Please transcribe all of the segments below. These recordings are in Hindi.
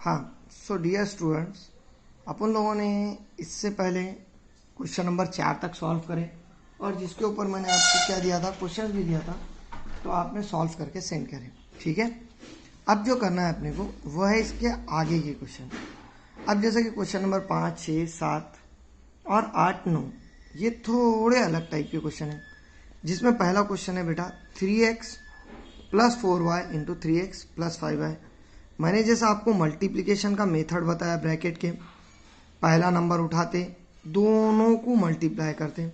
हाँ, सो डियर स्टूडेंट्स, अपन लोगों ने इससे पहले क्वेश्चन नंबर 4 तक सॉल्व करे और जिसके ऊपर मैंने आपको क्या दिया था, क्वेश्चन भी दिया था, तो आपने सॉल्व करके सेंड करें। ठीक है, अब जो करना है अपने को वह है इसके आगे के क्वेश्चन। अब जैसे कि क्वेश्चन नंबर 5, 6, 7 और 8, 9 ये थोड़े अलग टाइप के क्वेश्चन हैं, जिसमें पहला क्वेश्चन है बेटा 3x plus 4y into 3x plus 5y। मैंने जैसा आपको मल्टीप्लिकेशन का मेथड बताया, ब्रैकेट के पहला नंबर उठाते दोनों को मल्टीप्लाई करते,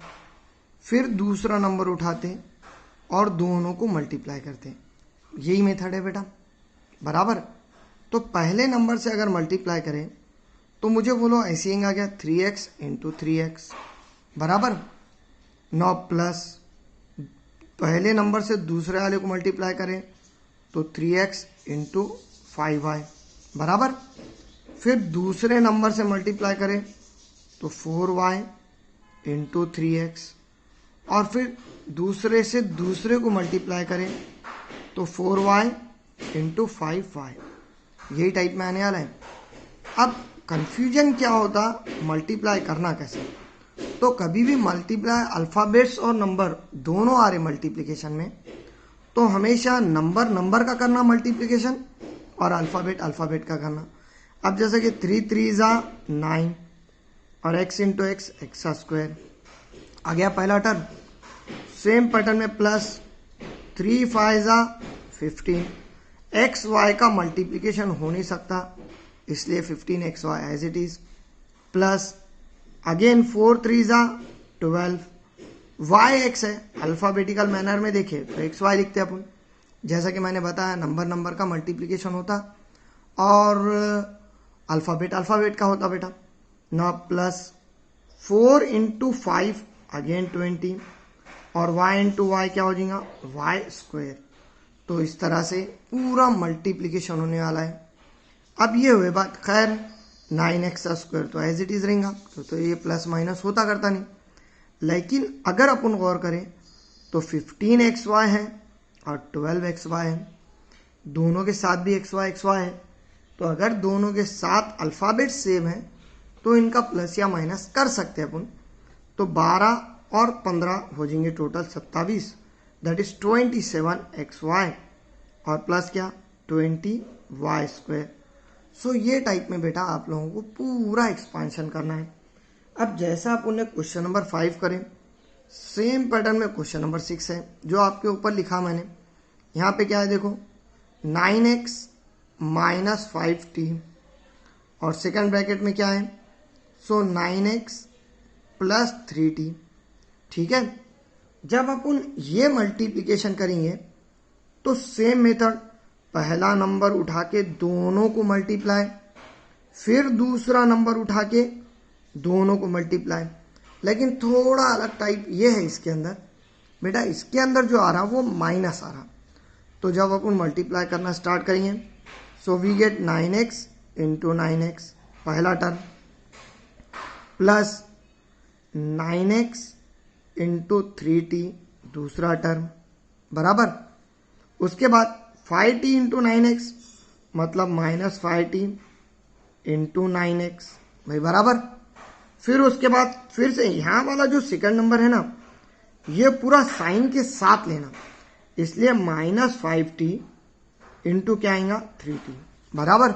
फिर दूसरा नंबर उठाते और दोनों को मल्टीप्लाई करते, यही मेथड है बेटा, बराबर। तो पहले नंबर से अगर मल्टीप्लाई करें तो मुझे बोलो ऐसे ही आ गया 3x इंटू 3x बराबर 9 प्लस पहले नंबर से दूसरे वाले को मल्टीप्लाई करें तो 3x इंटू 5y बराबर, फिर दूसरे नंबर से मल्टीप्लाई करें तो 4y इंटू 3x और फिर दूसरे से दूसरे को मल्टीप्लाई करें तो 4y इंटू 5y, यही टाइप में आने वाला है। अब कंफ्यूजन क्या होता, मल्टीप्लाई करना कैसे। तो कभी भी मल्टीप्लाई अल्फ़ाबेट्स और नंबर दोनों आ रहे मल्टीप्लिकेशन में, तो हमेशा नंबर नंबर का करना मल्टीप्लिकेशन और अल्फ़ाबेट अल्फ़ाबेट का करना। अब जैसे कि 3 3 ज़ा 9 और x इंटू एक्स एक्स का स्क्वायर आ गया पहला टर्म। सेम पैटर्न में प्लस 3 5 ज़ा 15, एक्स वाई का मल्टीप्लिकेशन हो नहीं सकता इसलिए 15xy as it is, plus again 4 3 ज़ा 12, वाई एक्स है, अल्फ़ाबेटिकल मैनर में देखे तो एक्स वाई लिखते हैं अपन, जैसा कि मैंने बताया नंबर नंबर का मल्टीप्लिकेशन होता और अल्फ़ाबेट अल्फ़ाबेट का होता बेटा। ना प्लस 4 इंटू 5 अगेन 20 और y इंटू वाई क्या हो जाएगा वाई स्क्वायर। तो इस तरह से पूरा मल्टीप्लिकेशन होने वाला है। अब ये हुए बात, खैर 9x स्क्वायर तो एज इट इज रहेगा, तो ये प्लस माइनस होता करता नहीं। लेकिन अगर अपन गौर करें तो 15xy है और 12xy है, दोनों के साथ भी xy है, तो अगर दोनों के साथ अल्फ़ाबेट सेम है तो इनका प्लस या माइनस कर सकते हैं अपन। तो 12 और 15 हो जाएंगे टोटल 27, दैट इज 27xy और प्लस क्या 20y स्क्वायर। सो ये टाइप में बेटा आप लोगों को पूरा एक्सपांशन करना है। अब जैसा आप उन्हें क्वेश्चन नंबर 5 करें, सेम पैटर्न में क्वेश्चन नंबर 6 है जो आपके ऊपर लिखा मैंने। यहाँ पे क्या है देखो 9x माइनस 5t और सेकंड ब्रैकेट में क्या है, सो 9x प्लस 3t। ठीक है, जब अपन ये मल्टीप्लिकेशन करेंगे तो सेम मेथड, पहला नंबर उठा के दोनों को मल्टीप्लाई, फिर दूसरा नंबर उठा के दोनों को मल्टीप्लाई। लेकिन थोड़ा अलग टाइप ये है इसके अंदर बेटा, इसके अंदर जो आ रहा वो माइनस आ रहा। तो जब अपन मल्टीप्लाई करना स्टार्ट करेंगे so we get 9x into 9x पहला term plus 9x into 3t दूसरा टर्म बराबर। उसके बाद 5t इंटू 9x मतलब माइनस 5t इंटू 9x भाई बराबर। फिर उसके बाद फिर से यहाँ वाला जो सेकंड नंबर है ना, ये पूरा साइन के साथ लेना, इसलिए माइनस 5t इंटू क्या आएगा 3t बराबर।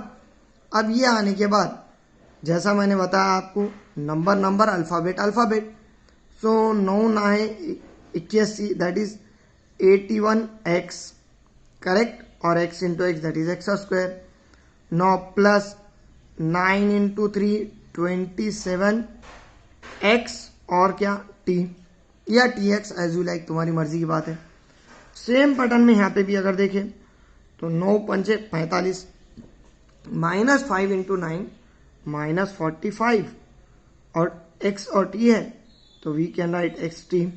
अब ये आने के बाद जैसा मैंने बताया आपको number number alphabet alphabet, so 9 9 81 that is 81x correct, और x into x that is x square. 9 plus 9 into 3 27x और क्या t या tx एज यू लाइक, तुम्हारी मर्जी की बात है। सेम पैटर्न में यहाँ पे भी अगर देखें तो 9 पंचे 45 माइनस 5 इंटू 9 माइनस 45 और x और t है तो वी कैन राइट xt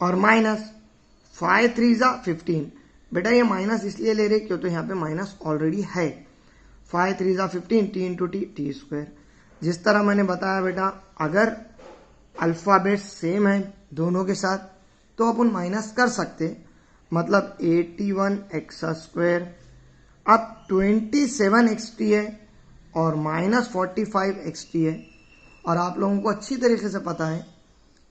और माइनस 5 3 ज़ा 15। बेटा ये माइनस इसलिए ले रहे क्यों, तो यहाँ पे माइनस ऑलरेडी है। 5 3 ज़ा 15 t इंटू टी स्क्वायर। जिस तरह मैंने बताया बेटा, अगर अल्फ़ाबेट सेम है दोनों के साथ तो अपन माइनस कर सकते, मतलब 81x स्क्वायर। अब 27xt है और -45xt है। और आप लोगों को अच्छी तरीके से पता है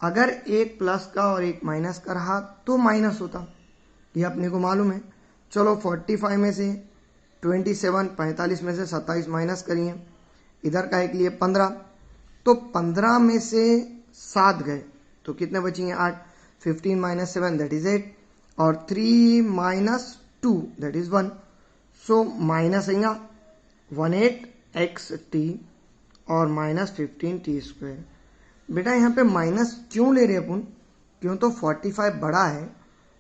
अगर एक प्लस का और एक माइनस का रहा तो माइनस होता, ये अपने को मालूम है। चलो 45 में से 27, 45 में से 27 माइनस करिए, इधर का एक लिए 15, तो 15 में से 7 गए तो कितने बचेंगे 8, 15 माइनस 7 दैट इज 8, और 3 minus 2 that is 1, so minus आएगा 18xt और -15t²। बेटा यहाँ पे माइनस क्यों ले रहे अपन, क्यों तो 45 बड़ा है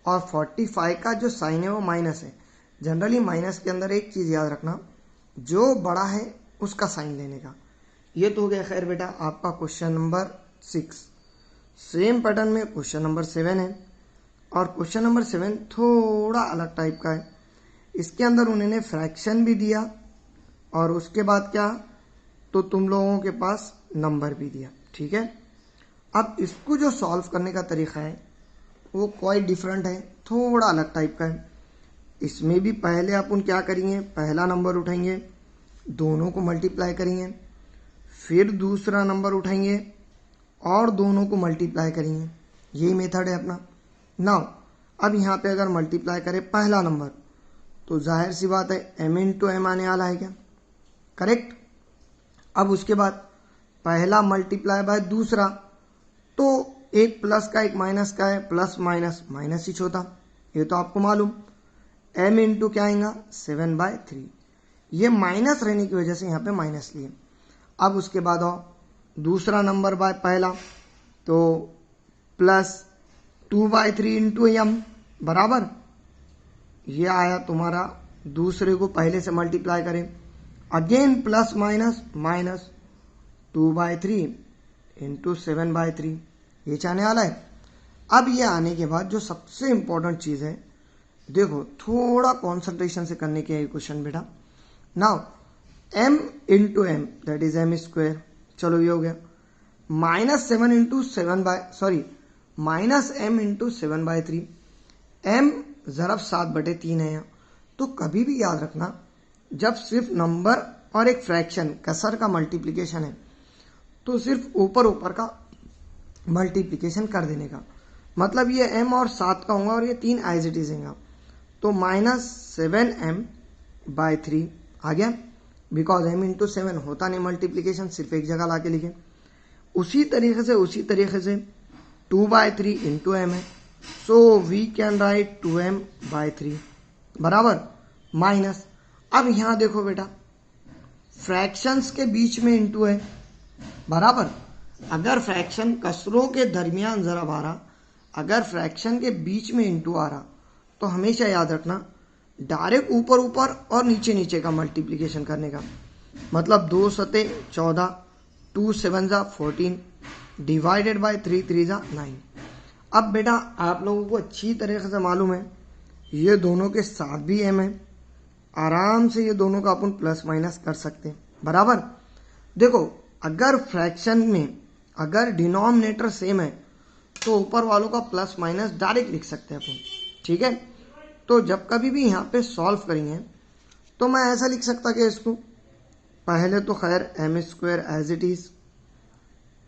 और 45 का जो साइन है वो माइनस है। जनरली माइनस के अंदर एक चीज़ याद रखना, जो बड़ा है उसका साइन लेने का। ये तो हो गया खैर बेटा आपका क्वेश्चन नंबर 6। सेम पैटर्न में क्वेश्चन नंबर 7 है, और क्वेश्चन नंबर 7 थोड़ा अलग टाइप का है। इसके अंदर उन्होंने फ्रैक्शन भी दिया और उसके बाद क्या, तो तुम लोगों के पास नंबर भी दिया, ठीक है। अब इसको जो सॉल्व करने का तरीका है वो क्वाइट डिफरेंट है, थोड़ा अलग टाइप का है। इसमें भी पहले अपन क्या करेंगे, पहला नंबर उठाएंगे, दोनों को मल्टीप्लाई करेंगे, फिर दूसरा नंबर उठाएंगे और दोनों को मल्टीप्लाई करेंगे। यही मेथड है अपना। नाउ अब यहाँ पे अगर मल्टीप्लाई करें पहला नंबर तो जाहिर सी बात है m इंटू एम आने वाला है क्या, करेक्ट। अब उसके बाद पहला मल्टीप्लाई बाय दूसरा, तो एक प्लस का एक माइनस का है, प्लस माइनस माइनस ही होता, ये तो आपको मालूम। m इंटू क्या आएगा 7/3, ये माइनस रहने की वजह से यहाँ पे माइनस लिए। अब उसके बाद आओ दूसरा नंबर बाय पहला, तो प्लस 2/3 इंटू एम बराबर, ये आया तुम्हारा, दूसरे को पहले से मल्टीप्लाई करें, again plus minus minus 2/3 into 7/3, ये चाहने वाला है। अब ये आने के बाद जो सबसे इंपॉर्टेंट चीज़ है, देखो थोड़ा कॉन्सेंट्रेशन से करने के क्वेश्चन बेटा। Now m into m that is m², चलो ये हो गया, -7 into 7 minus m into 7/3, m ज़रब 7/3 है यहाँ। तो कभी भी याद रखना जब सिर्फ नंबर और एक फ्रैक्शन कसर का मल्टीप्लिकेशन है तो सिर्फ ऊपर ऊपर का मल्टीप्लिकेशन कर देने का, मतलब ये m और 7 का होगा और ये 3 एज इट इज होगा, तो -7m/3 आ गया, बिकॉज m इंटू 7 होता नहीं मल्टीप्लिकेशन, सिर्फ एक जगह ला के लिखे। उसी तरीके से 2/3 इंटू एम है, so we can write 2m/3 बराबर माइनस। अब यहाँ देखो बेटा फ्रैक्शंस के बीच में इंटू है बराबर, अगर फ्रैक्शन कसरों के दरमियान ज़रब आ रहा, अगर फ्रैक्शन के बीच में इंटू आ रहा तो हमेशा याद रखना डायरेक्ट ऊपर ऊपर और नीचे नीचे का मल्टीप्लिकेशन करने का, मतलब 2 सते 14, 2 7 14 डिवाइडेड बाय 3 3 9। अब बेटा आप लोगों को अच्छी तरीके से मालूम है ये दोनों के साथ भी m है, आराम से ये दोनों का अपन प्लस माइनस कर सकते हैं बराबर। देखो अगर फ्रैक्शन में अगर डिनोमिनेटर सेम है तो ऊपर वालों का प्लस माइनस डायरेक्ट लिख सकते हैं अपन, ठीक है। तो जब कभी भी यहाँ पे सॉल्व करेंगे तो मैं ऐसा लिख सकता कि इसको पहले तो खैर m² as it is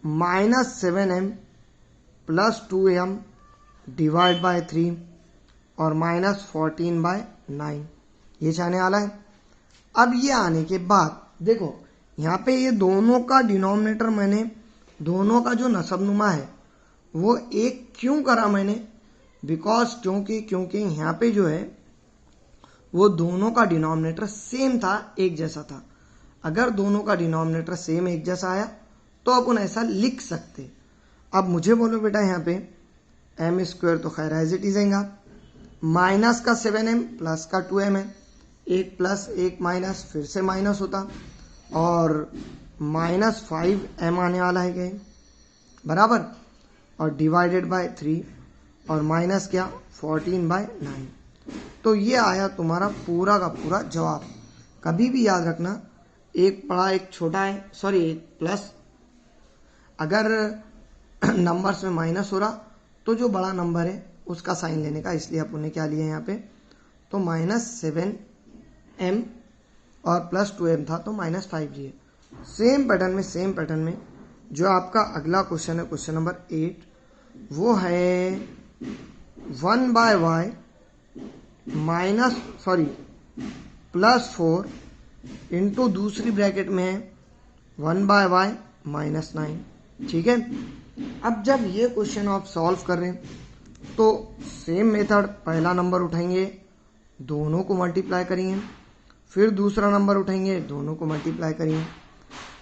-7m + 2m divide by 3 और -14/9, ये चाहने वाला है। अब ये आने के बाद देखो यहाँ पे ये दोनों का डिनोमिनेटर मैंने दोनों का जो नसबनुमा है वो एक क्यों करा मैंने, बिकॉज क्योंकि यहाँ पे जो है वो दोनों का डिनोमिनेटर सेम था, एक जैसा था। अगर दोनों का डिनोमिनेटर सेम एक जैसा आया तो अपन ऐसा लिख सकते। अब मुझे बोलो बेटा यहाँ पे m² तो खैर एज इट इज आएगा, माइनस का 7m प्लस का 2m है, एक प्लस एक माइनस फिर से माइनस होता, और -5m आने वाला है क्या बराबर, और डिवाइडेड बाय 3 और माइनस क्या 14/9। तो ये आया तुम्हारा पूरा का पूरा जवाब। कभी भी याद रखना एक बड़ा एक छोटा है, सॉरी एक प्लस, अगर नंबर्स में माइनस हो रहा तो जो बड़ा नंबर है उसका साइन लेने का, इसलिए अपन ने क्या लिया यहाँ पे, तो -7m और प्लस 2m था तो माइनस 5g है। सेम पैटर्न में जो आपका अगला क्वेश्चन है, क्वेश्चन नंबर 8, वो है 1/y +4 इंटू दूसरी ब्रैकेट में है 1/y -9। ठीक है। अब जब ये क्वेश्चन आप सॉल्व कर रहे हैं तो सेम मेथड, पहला नंबर उठाएंगे, दोनों को मल्टीप्लाई करेंगे, फिर दूसरा नंबर उठाएंगे, दोनों को मल्टीप्लाई करेंगे।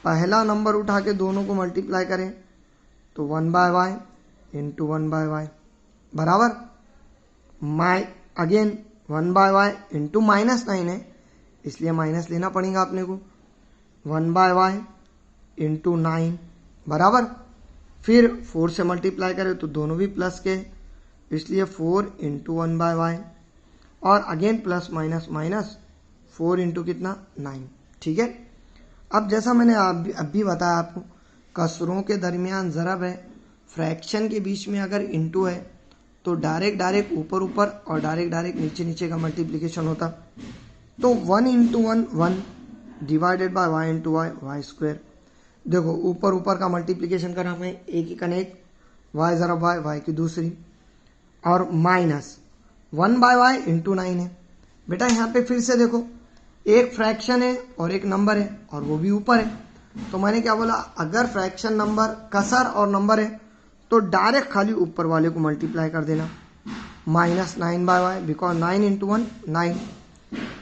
पहला नंबर उठा के दोनों को मल्टीप्लाई करें तो 1/y इंटू 1/y बराबर अगेन 1/y इंटू -9 है, इसलिए माइनस लेना पड़ेगा अपने को। 1/y इंटू 9 बराबर, फिर 4 से मल्टीप्लाई करें तो दोनों भी प्लस के, इसलिए 4 इंटू 1/y और अगेन प्लस माइनस 4 इंटू कितना 9। ठीक है। अब जैसा मैंने अभी बताया आपको, कसरों के दरमियान ज़रब है, फ्रैक्शन के बीच में अगर इंटू है तो डायरेक्ट ऊपर और डायरेक्ट नीचे का मल्टीप्लिकेशन होता। तो 1 into 1 1 divided by y into y square. देखो ऊपर का मल्टीप्लिकेशन करा हमें, एक ही कनेक्ट, y ज़रब y की दूसरी, और माइनस 1/y इंटू 9 है। बेटा यहाँ पे फिर से देखो, एक फ्रैक्शन है और एक नंबर है और वो भी ऊपर है, तो मैंने क्या बोला, अगर फ्रैक्शन नंबर कसर और नंबर है तो डायरेक्ट खाली ऊपर वाले को मल्टीप्लाई कर देना, -9/y because 9 into 1 9।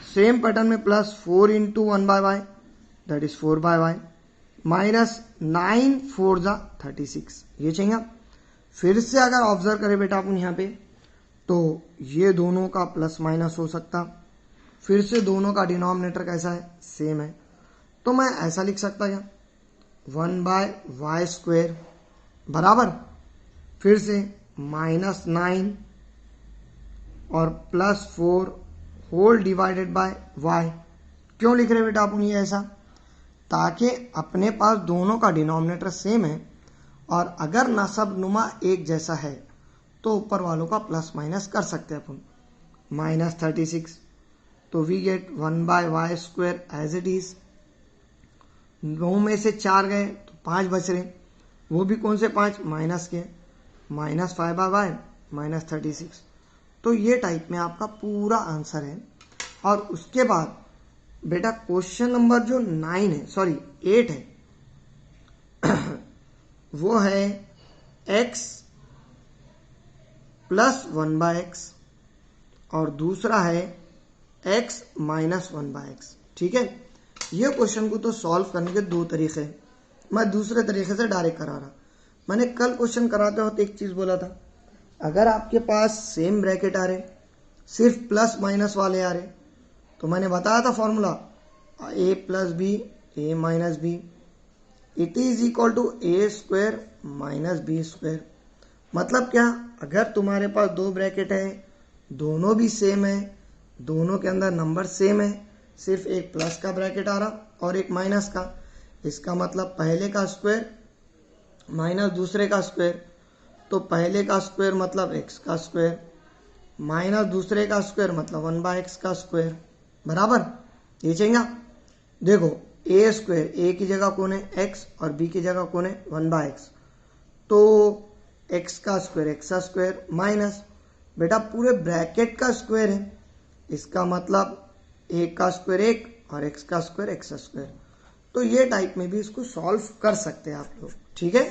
Same pattern में +4 into 1/y that is 4/y -9 4 जा 36, ये चाहिए। फिर से अगर ऑब्जर्व करें बेटा अपन यहाँ पे, तो ये दोनों का प्लस माइनस हो सकता, फिर से दोनों का डिनोमिनेटर कैसा है, सेम है, तो मैं ऐसा लिख सकता क्या, 1/y² बराबर, फिर से -9 और +4 होल डिवाइडेड बाय y। क्यों लिख रहे बेटा अपन ये ऐसा, ताकि अपने पास दोनों का डिनोमिनेटर सेम है और अगर नसब नुमा एक जैसा है तो ऊपर वालों का प्लस माइनस कर सकते हैं अपन। -36, तो we get 1/y² as it is. 9 में से 4 गए तो 5 बच रहे, वो भी कौन से 5, माइनस के, -5/y -36। तो ये टाइप में आपका पूरा आंसर है। और उसके बाद बेटा क्वेश्चन नंबर जो 8 है वो है x + 1/x और दूसरा है x - 1/x। ठीक है। ये क्वेश्चन को तो सॉल्व करने के दो तरीके हैं, मैं दूसरे तरीके से डायरेक्ट करा रहा। मैंने कल क्वेश्चन कराते वक्त एक चीज़ बोला था, अगर आपके पास सेम ब्रैकेट आ रहे, सिर्फ प्लस माइनस वाले आ रहे, तो मैंने बताया था formula a + b a - b it is equal to a² - b²। मतलब क्या, अगर तुम्हारे पास दो ब्रैकेट है, दोनों भी सेम है, दोनों के अंदर नंबर सेम है, सिर्फ एक प्लस का ब्रैकेट आ रहा और एक माइनस का, इसका मतलब पहले का स्क्वायर माइनस दूसरे का स्क्वायर, तो पहले का स्क्वायर मतलब x का स्क्वायर माइनस दूसरे का स्क्वायर मतलब 1/x का स्क्वायर बराबर, ये चाहिए। देखो a², a की जगह कौन है x और b की जगह कौन है 1/x, तो x का स्क्वायर x का स्क्वायर माइनस बेटा पूरे ब्रैकेट का स्क्वायर है, इसका मतलब a का स्क्वायर 1 और x का स्क्वायर x का स्क्वायर। तो ये टाइप में भी इसको सॉल्व कर सकते हैं आप लोग। ठीक है।